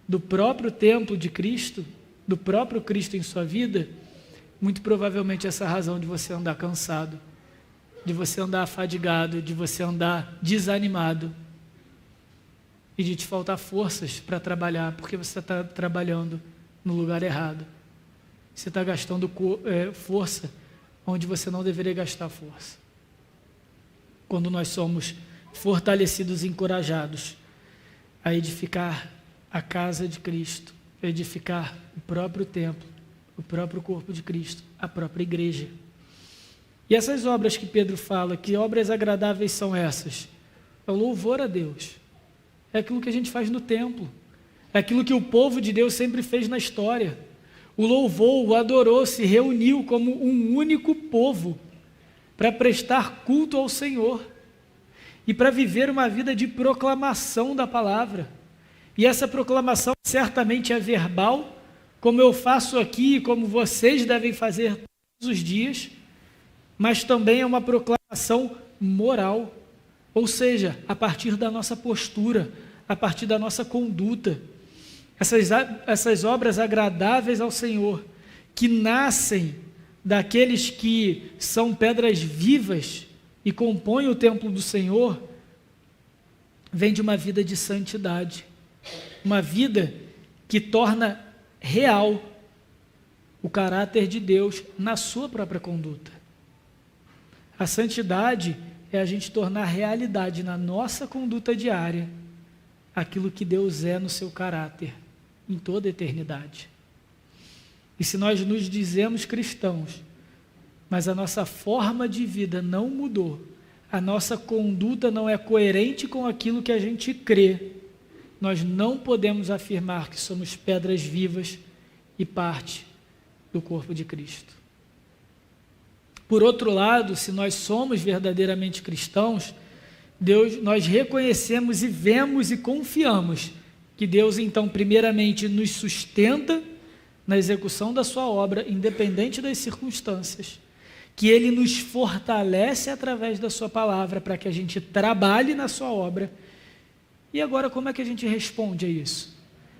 do próprio templo de Cristo, do próprio Cristo em sua vida, muito provavelmente essa é a razão de você andar cansado, de você andar afadigado, de você andar desanimado e de te faltar forças para trabalhar, porque você está trabalhando no lugar errado. Você está gastando força onde você não deveria gastar força. Quando nós somos fortalecidos e encorajados a edificar a casa de Cristo, a edificar o próprio templo, o próprio corpo de Cristo, a própria igreja. E essas obras que Pedro fala, que obras agradáveis são essas? É o louvor a Deus. É aquilo que a gente faz no templo. É aquilo que o povo de Deus sempre fez na história. O louvou, o adorou, se reuniu como um único povo para prestar culto ao Senhor e para viver uma vida de proclamação da palavra. E essa proclamação certamente é verbal, como eu faço aqui e como vocês devem fazer todos os dias, mas também é uma proclamação moral, ou seja, a partir da nossa postura, a partir da nossa conduta. Essas obras agradáveis ao Senhor, que nascem daqueles que são pedras vivas e compõem o templo do Senhor, vem de uma vida de santidade, uma vida que torna real o caráter de Deus na sua própria conduta. A santidade é a gente tornar realidade na nossa conduta diária aquilo que Deus é no seu caráter em toda a eternidade. E se nós nos dizemos cristãos, mas a nossa forma de vida não mudou, a nossa conduta não é coerente com aquilo que a gente crê, nós não podemos afirmar que somos pedras vivas e parte do corpo de Cristo. Por outro lado, se nós somos verdadeiramente cristãos, nós reconhecemos e vemos e confiamos que Deus, então, primeiramente, nos sustenta na execução da sua obra, independente das circunstâncias, que Ele nos fortalece através da sua palavra para que a gente trabalhe na sua obra. E agora, como é que a gente responde a isso?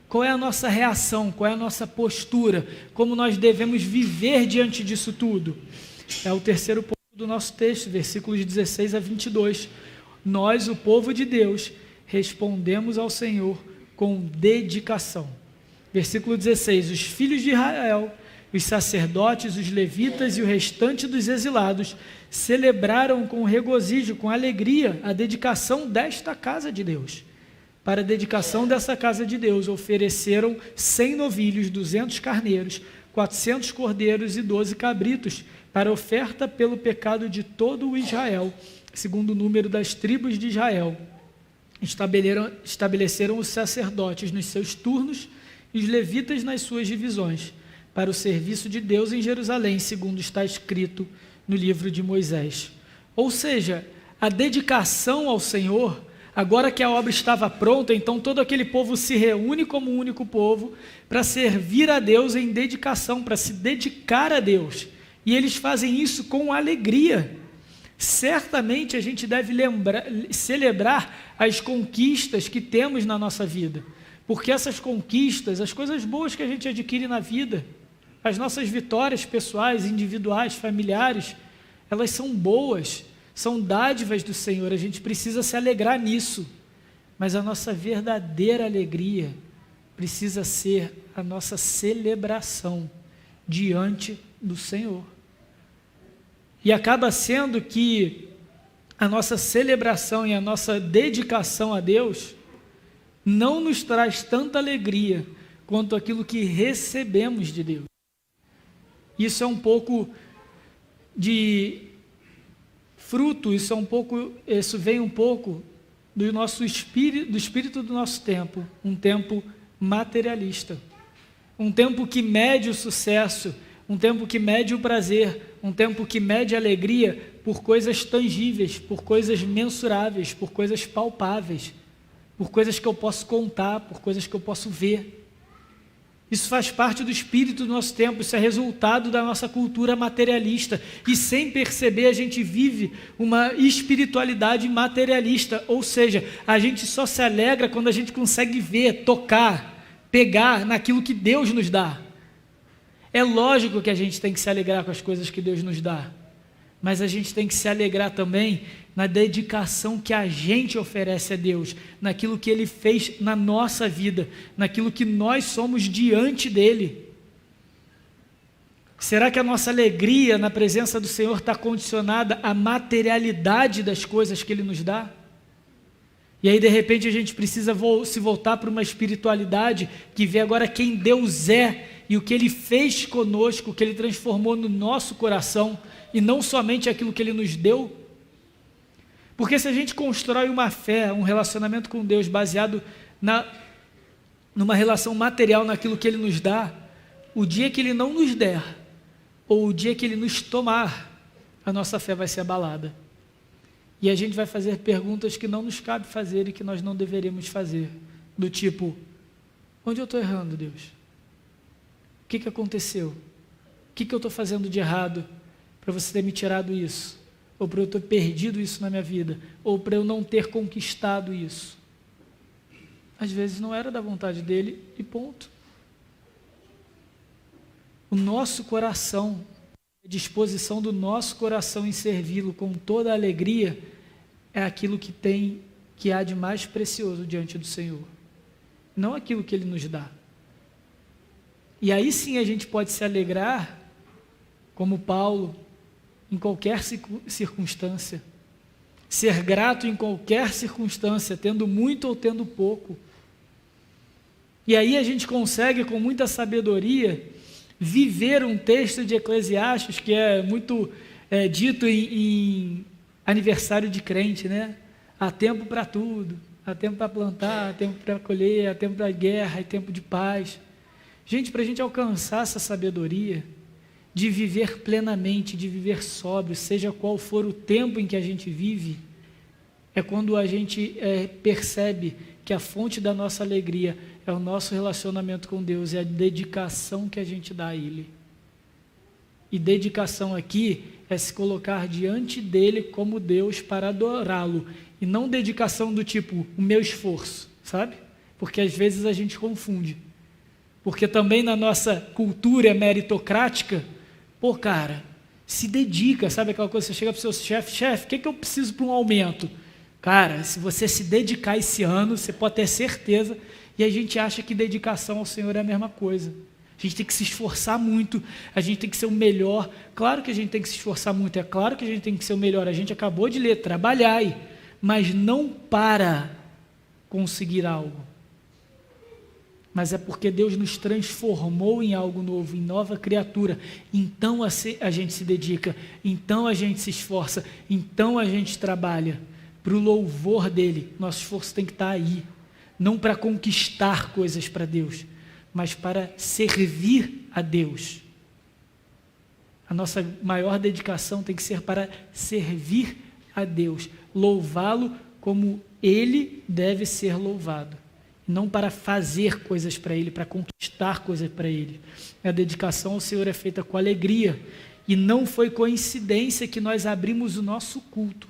Qual é a nossa reação? Qual é a nossa postura? Como nós devemos viver diante disso tudo? É o terceiro ponto do nosso texto, versículos 16 a 22. Nós, o povo de Deus, respondemos ao Senhor com dedicação. Versículo 16: os filhos de Israel, os sacerdotes, os levitas e o restante dos exilados celebraram com regozijo, com alegria, a dedicação desta casa de Deus. Para a dedicação dessa casa de Deus, ofereceram 100 novilhos, 200 carneiros, 400 cordeiros e 12 cabritos, para oferta pelo pecado de todo o Israel, segundo o número das tribos de Israel. Estabeleceram os sacerdotes nos seus turnos e os levitas nas suas divisões, para o serviço de Deus em Jerusalém, segundo está escrito no livro de Moisés. Ou seja, a dedicação ao Senhor, agora que a obra estava pronta, então todo aquele povo se reúne como um único povo para servir a Deus em dedicação, para se dedicar a Deus. E eles fazem isso com alegria. Certamente a gente deve celebrar as conquistas que temos na nossa vida, porque essas conquistas, as coisas boas que a gente adquire na vida, as nossas vitórias pessoais, individuais, familiares, elas são boas, são dádivas do Senhor, a gente precisa se alegrar nisso, mas a nossa verdadeira alegria precisa ser a nossa celebração diante do Senhor. E acaba sendo que a nossa celebração e a nossa dedicação a Deus não nos traz tanta alegria quanto aquilo que recebemos de Deus. Isso é um pouco de fruto, isso vem um pouco do nosso espírito, do espírito do nosso tempo, um tempo materialista. Um tempo que mede o sucesso, um tempo que mede o prazer, um tempo que mede a alegria por coisas tangíveis, por coisas mensuráveis, por coisas palpáveis, por coisas que eu posso contar, por coisas que eu posso ver. Isso faz parte do espírito do nosso tempo, isso é resultado da nossa cultura materialista. E sem perceber, a gente vive uma espiritualidade materialista, ou seja, a gente só se alegra quando a gente consegue ver, tocar, pegar naquilo que Deus nos dá. É lógico que a gente tem que se alegrar com as coisas que Deus nos dá, mas a gente tem que se alegrar também na dedicação que a gente oferece a Deus, naquilo que Ele fez na nossa vida, naquilo que nós somos diante dEle. Será que a nossa alegria na presença do Senhor está condicionada à materialidade das coisas que Ele nos dá? E aí de repente a gente precisa se voltar para uma espiritualidade que vê agora quem Deus é e o que Ele fez conosco, o que Ele transformou no nosso coração, e não somente aquilo que Ele nos deu. Porque se a gente constrói uma fé, um relacionamento com Deus baseado numa relação material naquilo que Ele nos dá, o dia que Ele não nos der, ou o dia que Ele nos tomar, a nossa fé vai ser abalada. E a gente vai fazer perguntas que não nos cabe fazer e que nós não deveríamos fazer. Do tipo, onde eu estou errando, Deus? O que aconteceu? O que eu estou fazendo de errado para você ter me tirado isso? Ou para eu ter perdido isso na minha vida? Ou para eu não ter conquistado isso? Às vezes não era da vontade dele e ponto. O nosso coração, a disposição do nosso coração em servi-lo com toda a alegria, é aquilo que há de mais precioso diante do Senhor. Não aquilo que Ele nos dá. E aí sim a gente pode se alegrar, como Paulo, em qualquer circunstância. Ser grato em qualquer circunstância, tendo muito ou tendo pouco. E aí a gente consegue, com muita sabedoria, viver um texto de Eclesiastes que é muito dito em aniversário de crente, né? Há tempo para tudo, há tempo para plantar, há tempo para colher, há tempo para guerra, há tempo de paz. Gente, para a gente alcançar essa sabedoria, de viver plenamente, de viver sóbrio, seja qual for o tempo em que a gente vive, é quando a gente percebe que a fonte da nossa alegria é o nosso relacionamento com Deus, é a dedicação que a gente dá a Ele. E dedicação aqui é se colocar diante dEle como Deus para adorá-lo, e não dedicação do tipo, o meu esforço, sabe? Porque às vezes a gente confunde. Porque também na nossa cultura meritocrática, pô, cara, se dedica, sabe aquela coisa, você chega para o seu chefe, o que eu preciso para um aumento? Cara, se você se dedicar esse ano, você pode ter certeza, e a gente acha que dedicação ao Senhor é a mesma coisa. A gente tem que se esforçar muito, a gente tem que ser o melhor. Claro que a gente tem que se esforçar muito, é claro que a gente tem que ser o melhor. A gente acabou de ler, trabalhai, mas não para conseguir algo. Mas é porque Deus nos transformou em algo novo, em nova criatura. Então a gente se dedica, então a gente se esforça, então a gente trabalha para o louvor dEle. Nosso esforço tem que estar aí, não para conquistar coisas para Deus, mas para servir a Deus. A nossa maior dedicação tem que ser para servir a Deus, louvá-lo como Ele deve ser louvado. Não para fazer coisas para Ele, para conquistar coisas para Ele. A dedicação ao Senhor é feita com alegria, e não foi coincidência que nós abrimos o nosso culto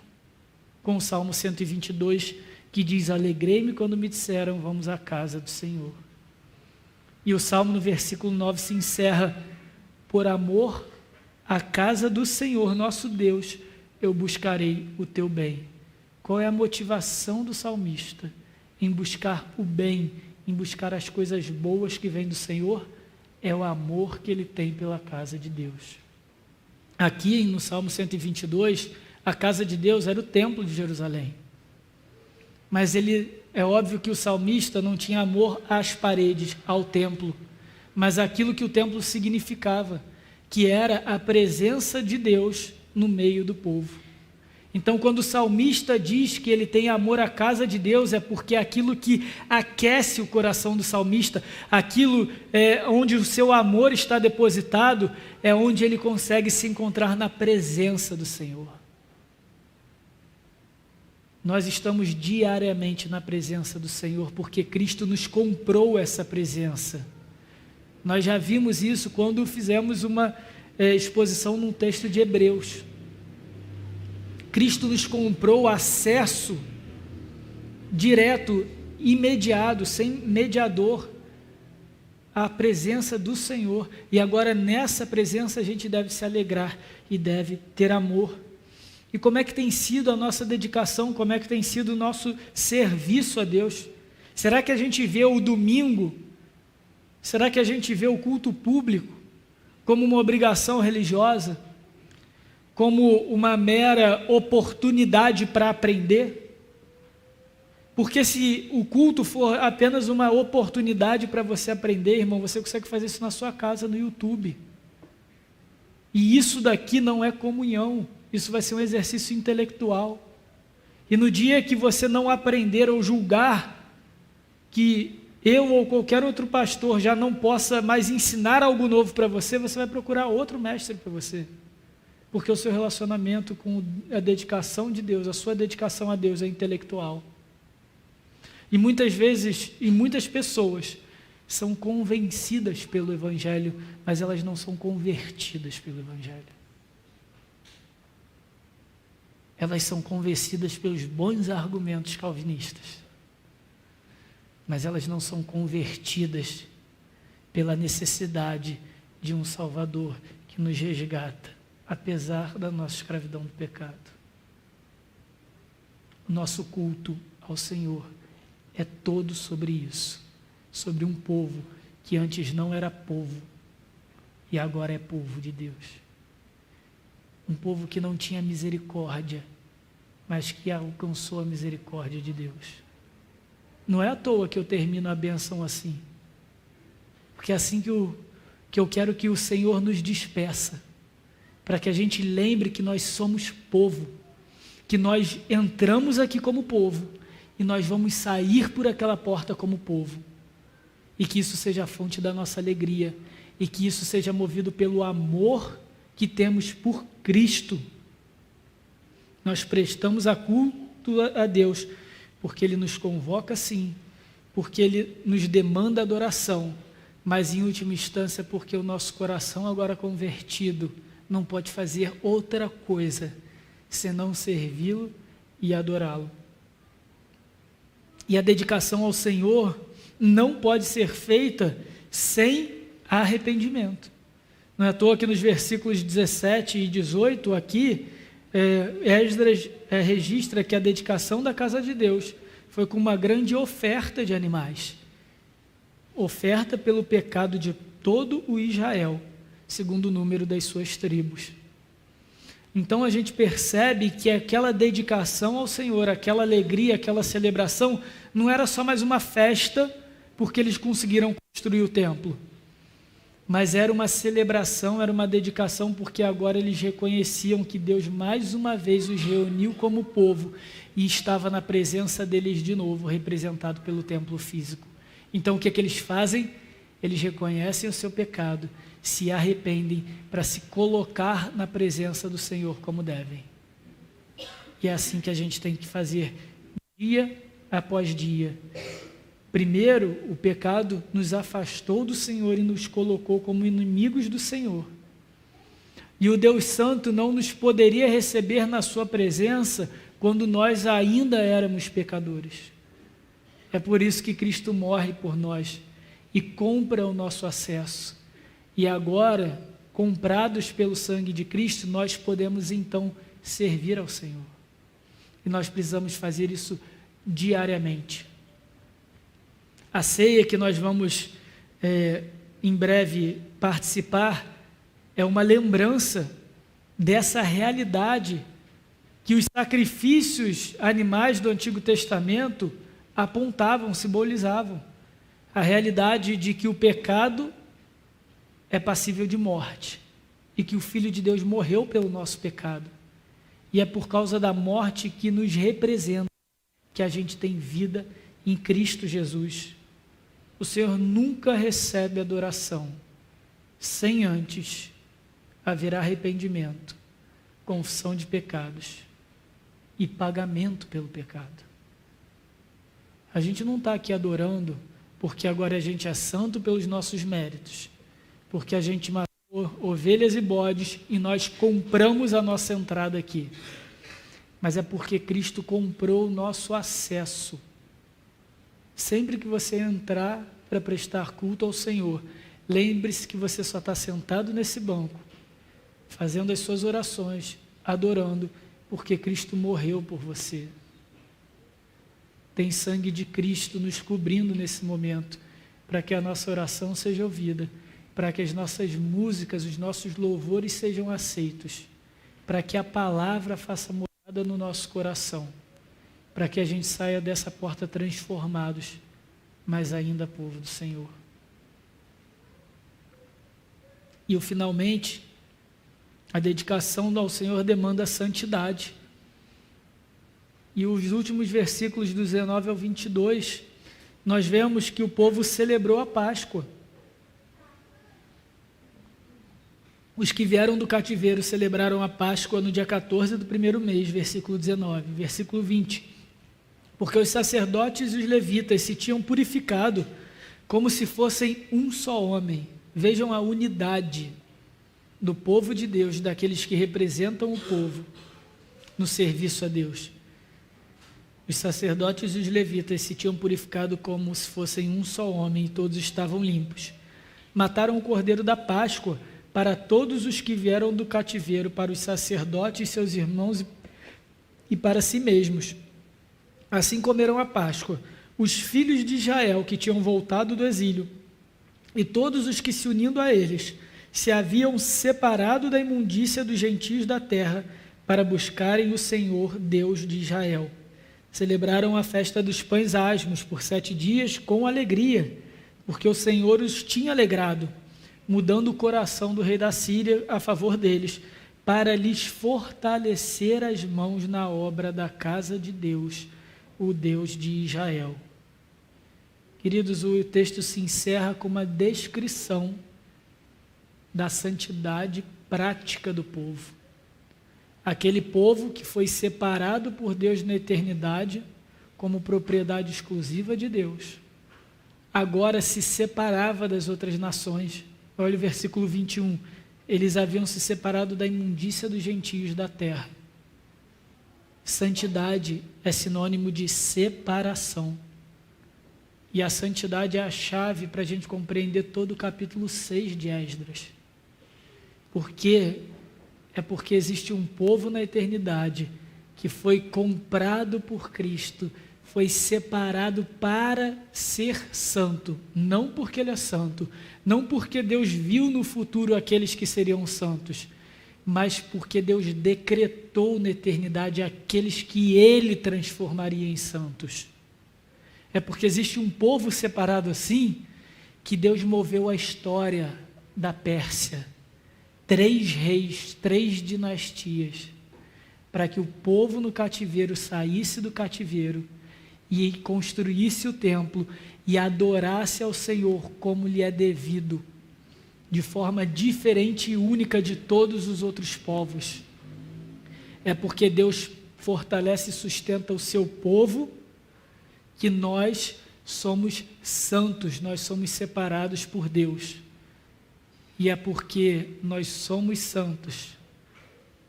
com o Salmo 122, que diz, alegrei-me quando me disseram, vamos à casa do Senhor. E o Salmo no versículo 9 se encerra, por amor à casa do Senhor, nosso Deus, eu buscarei o teu bem. Qual é a motivação do salmista? Em buscar o bem, em buscar as coisas boas que vêm do Senhor, é o amor que ele tem pela casa de Deus. Aqui no Salmo 122, a casa de Deus era o templo de Jerusalém. Mas é óbvio que o salmista não tinha amor às paredes, ao templo, mas aquilo que o templo significava, que era a presença de Deus no meio do povo. Então, quando o salmista diz que ele tem amor à casa de Deus, é porque aquilo que aquece o coração do salmista, aquilo onde o seu amor está depositado, é onde ele consegue se encontrar na presença do Senhor. Nós estamos diariamente na presença do Senhor, porque Cristo nos comprou essa presença. Nós já vimos isso quando fizemos uma exposição num texto de Hebreus. Cristo nos comprou acesso direto, imediato, sem mediador, à presença do Senhor. E agora nessa presença a gente deve se alegrar e deve ter amor. E como é que tem sido a nossa dedicação? Como é que tem sido o nosso serviço a Deus? Será que a gente vê o domingo? Será que a gente vê o culto público como uma obrigação religiosa? Como uma mera oportunidade para aprender? Porque se o culto for apenas uma oportunidade para você aprender, irmão, você consegue fazer isso na sua casa, no YouTube. E isso daqui não é comunhão, isso vai ser um exercício intelectual. E no dia que você não aprender ou julgar que eu ou qualquer outro pastor já não possa mais ensinar algo novo para você, você vai procurar outro mestre para você. Porque o seu relacionamento com a dedicação de Deus, a sua dedicação a Deus é intelectual. E muitas vezes, e muitas pessoas são convencidas pelo Evangelho, mas elas não são convertidas pelo Evangelho. Elas são convencidas pelos bons argumentos calvinistas, mas elas não são convertidas pela necessidade de um Salvador que nos resgata, apesar da nossa escravidão do pecado. O nosso culto ao Senhor é todo sobre isso, sobre um povo que antes não era povo e agora é povo de Deus. Um povo que não tinha misericórdia, mas que alcançou a misericórdia de Deus. Não é à toa que eu termino a bênção assim, porque é assim que eu quero que o Senhor nos despeça, para que a gente lembre que nós somos povo, que nós entramos aqui como povo, e nós vamos sair por aquela porta como povo, e que isso seja a fonte da nossa alegria, e que isso seja movido pelo amor que temos por Cristo. Nós prestamos a culto a Deus, porque Ele nos convoca sim, porque Ele nos demanda adoração, mas em última instância porque o nosso coração agora convertido não pode fazer outra coisa senão servi-lo e adorá-lo. E a dedicação ao Senhor não pode ser feita sem arrependimento. Não é à toa que nos versículos 17 e 18 aqui, Esdras registra que a dedicação da casa de Deus foi com uma grande oferta de animais. Oferta pelo pecado de todo o Israel, segundo o número das suas tribos. Então a gente percebe que aquela dedicação ao Senhor, aquela alegria, aquela celebração, não era só mais uma festa porque eles conseguiram construir o templo, mas era uma celebração, era uma dedicação porque agora eles reconheciam que Deus mais uma vez os reuniu como povo e estava na presença deles de novo, representado pelo templo físico. Então o que é que eles fazem? Eles reconhecem o seu pecado, se arrependem para se colocar na presença do Senhor como devem. E é assim que a gente tem que fazer dia após dia. Primeiro, o pecado nos afastou do Senhor e nos colocou como inimigos do Senhor. E o Deus Santo não nos poderia receber na sua presença quando nós ainda éramos pecadores. É por isso que Cristo morre por nós e compra o nosso acesso. E agora, comprados pelo sangue de Cristo, nós podemos então servir ao Senhor. E nós precisamos fazer isso diariamente. A ceia que nós vamos em breve participar é uma lembrança dessa realidade que os sacrifícios animais do Antigo Testamento apontavam, simbolizavam. A realidade de que o pecado é passível de morte e que o Filho de Deus morreu pelo nosso pecado. E é por causa da morte que nos representa que a gente tem vida em Cristo Jesus. O Senhor nunca recebe adoração sem antes haver arrependimento, confissão de pecados e pagamento pelo pecado. A gente não está aqui adorando porque agora a gente é santo pelos nossos méritos, porque a gente matou ovelhas e bodes e nós compramos a nossa entrada aqui. Mas é porque Cristo comprou o nosso acesso. Sempre que você entrar para prestar culto ao Senhor, lembre-se que você só está sentado nesse banco, fazendo as suas orações, adorando, porque Cristo morreu por você. Tem sangue de Cristo nos cobrindo nesse momento, para que a nossa oração seja ouvida, para que as nossas músicas, os nossos louvores sejam aceitos, para que a palavra faça morada no nosso coração, para que a gente saia dessa porta transformados, mas ainda povo do Senhor. E finalmente, a dedicação ao Senhor demanda santidade. E os últimos versículos do 19 ao 22, nós vemos que o povo celebrou a Páscoa. Os que vieram do cativeiro celebraram a Páscoa no dia 14 do primeiro mês, versículo 19. Versículo 20. Porque os sacerdotes e os levitas se tinham purificado como se fossem um só homem. Vejam a unidade do povo de Deus, daqueles que representam o povo no serviço a Deus. Os sacerdotes e os levitas se tinham purificado como se fossem um só homem e todos estavam limpos. Mataram o cordeiro da Páscoa para todos os que vieram do cativeiro, para os sacerdotes, seus irmãos e para si mesmos. Assim comeram a Páscoa os filhos de Israel que tinham voltado do exílio e todos os que, se unindo a eles, se haviam separado da imundícia dos gentios da terra para buscarem o Senhor Deus de Israel. Celebraram a festa dos pães asmos por 7 dias com alegria, porque o Senhor os tinha alegrado, mudando o coração do rei da Síria a favor deles, para lhes fortalecer as mãos na obra da casa de Deus, o Deus de Israel. Queridos, o texto se encerra com uma descrição da santidade prática do povo. Aquele povo que foi separado por Deus na eternidade como propriedade exclusiva de Deus, agora se separava das outras nações. Olha o versículo 21. Eles haviam se separado da imundícia dos gentios da terra. Santidade é sinônimo de separação. E a santidade é a chave para a gente compreender todo o capítulo 6 de Esdras. Porque existe um povo na eternidade que foi comprado por Cristo, foi separado para ser santo, não porque ele é santo, não porque Deus viu no futuro aqueles que seriam santos, mas porque Deus decretou na eternidade aqueles que ele transformaria em santos. É porque existe um povo separado assim, que Deus moveu a história da Pérsia, 3 reis, 3 dinastias, para que o povo no cativeiro saísse do cativeiro e construísse o templo e adorasse ao Senhor como lhe é devido, de forma diferente e única de todos os outros povos. É porque Deus fortalece e sustenta o seu povo que nós somos santos, nós somos separados por Deus. E é porque nós somos santos,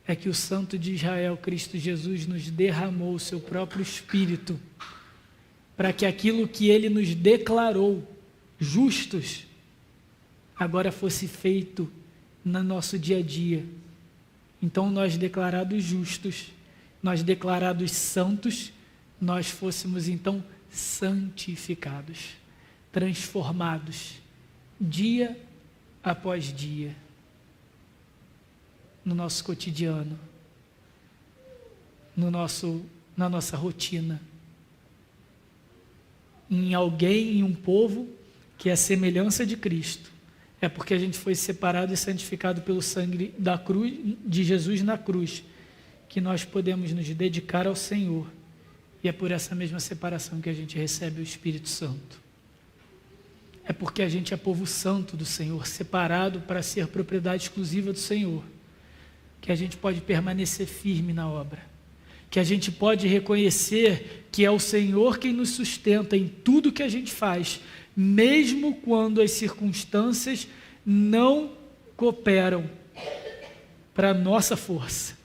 é que o Santo de Israel, Cristo Jesus, nos derramou o seu próprio Espírito, para que aquilo que Ele nos declarou justos, agora fosse feito no nosso dia a dia. Então, nós declarados justos, nós declarados santos, nós fôssemos então santificados, transformados, dia após dia, no nosso cotidiano, na nossa rotina, em alguém, em um povo que é a semelhança de Cristo. É porque a gente foi separado e santificado pelo sangue da cruz, de Jesus na cruz, que nós podemos nos dedicar ao Senhor, e é por essa mesma separação que a gente recebe o Espírito Santo. É porque a gente é povo santo do Senhor, separado para ser propriedade exclusiva do Senhor, que a gente pode permanecer firme na obra, que a gente pode reconhecer que é o Senhor quem nos sustenta em tudo que a gente faz, mesmo quando as circunstâncias não cooperam para a nossa força,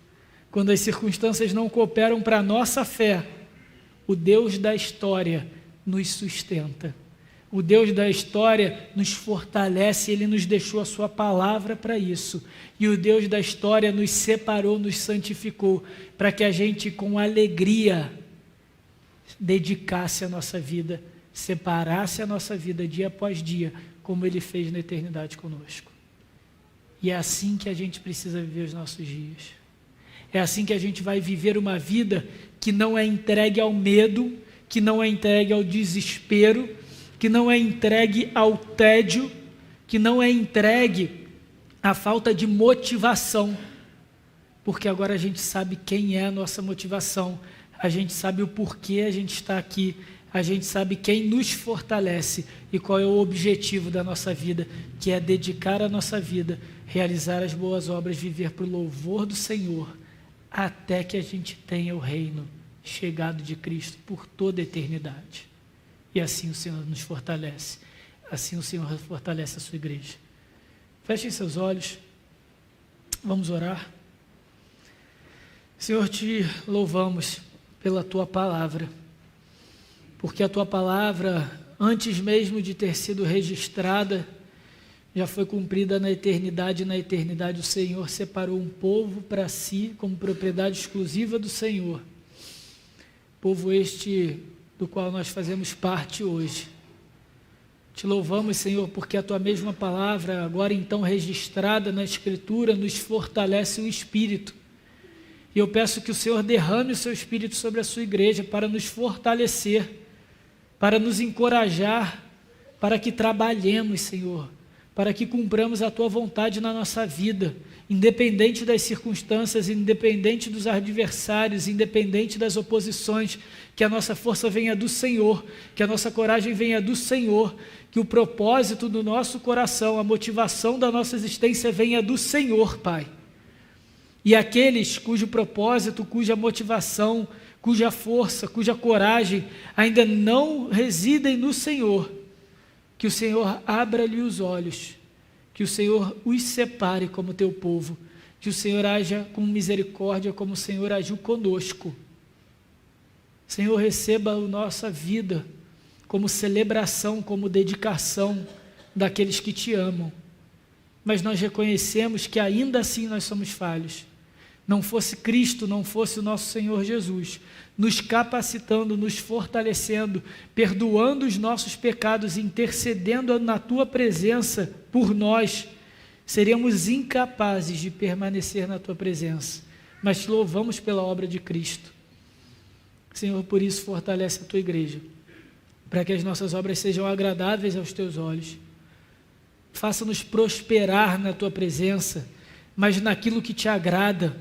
quando as circunstâncias não cooperam para a nossa fé. O Deus da história nos sustenta. O Deus da história nos fortalece, Ele nos deixou a sua palavra para isso. E o Deus da história nos separou, nos santificou, para que a gente com alegria dedicasse a nossa vida, separasse a nossa vida dia após dia, como Ele fez na eternidade conosco. E é assim que a gente precisa viver os nossos dias. É assim que a gente vai viver uma vida que não é entregue ao medo, que não é entregue ao desespero, que não é entregue ao tédio, que não é entregue à falta de motivação, porque agora a gente sabe quem é a nossa motivação, a gente sabe o porquê a gente está aqui, a gente sabe quem nos fortalece e qual é o objetivo da nossa vida, que é dedicar a nossa vida, realizar as boas obras, viver para o louvor do Senhor, até que a gente tenha o reino chegado de Cristo por toda a eternidade. E assim o Senhor nos fortalece, assim o Senhor fortalece a sua igreja. Fechem seus olhos, vamos orar. Senhor, te louvamos pela tua palavra, porque a tua palavra, antes mesmo de ter sido registrada, já foi cumprida na eternidade, e na eternidade o Senhor separou um povo para si, como propriedade exclusiva do Senhor, povo este do qual nós fazemos parte hoje. Te louvamos, Senhor, porque a tua mesma palavra, agora então registrada na Escritura, nos fortalece o Espírito. E eu peço que o Senhor derrame o seu Espírito sobre a sua igreja para nos fortalecer, para nos encorajar, para que trabalhemos, Senhor, para que cumpramos a tua vontade na nossa vida, independente das circunstâncias, independente dos adversários, independente das oposições, que a nossa força venha do Senhor, que a nossa coragem venha do Senhor, que o propósito do nosso coração, a motivação da nossa existência venha do Senhor, Pai. E aqueles cujo propósito, cuja motivação, cuja força, cuja coragem ainda não residem no Senhor, que o Senhor abra-lhe os olhos, que o Senhor os separe como teu povo, que o Senhor haja com misericórdia como o Senhor agiu conosco. Senhor, receba a nossa vida como celebração, como dedicação daqueles que te amam. Mas nós reconhecemos que ainda assim nós somos falhos. Não fosse Cristo, não fosse o nosso Senhor Jesus, nos capacitando, nos fortalecendo, perdoando os nossos pecados, intercedendo na tua presença por nós, seríamos incapazes de permanecer na tua presença. Mas te louvamos pela obra de Cristo. Senhor, por isso fortalece a tua igreja, para que as nossas obras sejam agradáveis aos teus olhos. Faça-nos prosperar na tua presença, mas naquilo que te agrada,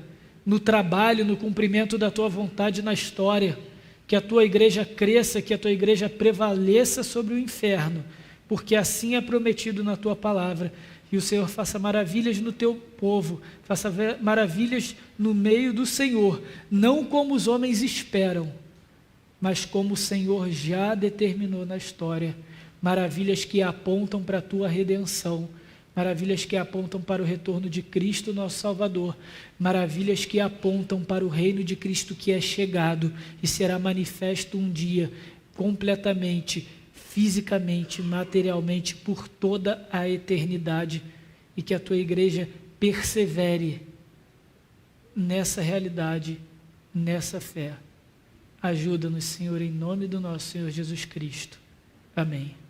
no trabalho, no cumprimento da tua vontade na história, que a tua igreja cresça, que a tua igreja prevaleça sobre o inferno, porque assim é prometido na tua palavra. E o Senhor faça maravilhas no teu povo, faça maravilhas no meio do Senhor, não como os homens esperam, mas como o Senhor já determinou na história, maravilhas que apontam para a tua redenção, maravilhas que apontam para o retorno de Cristo, nosso Salvador, maravilhas que apontam para o reino de Cristo que é chegado e será manifesto um dia completamente, fisicamente, materialmente, por toda a eternidade, e que a tua igreja persevere nessa realidade, nessa fé. Ajuda-nos, Senhor, em nome do nosso Senhor Jesus Cristo. Amém.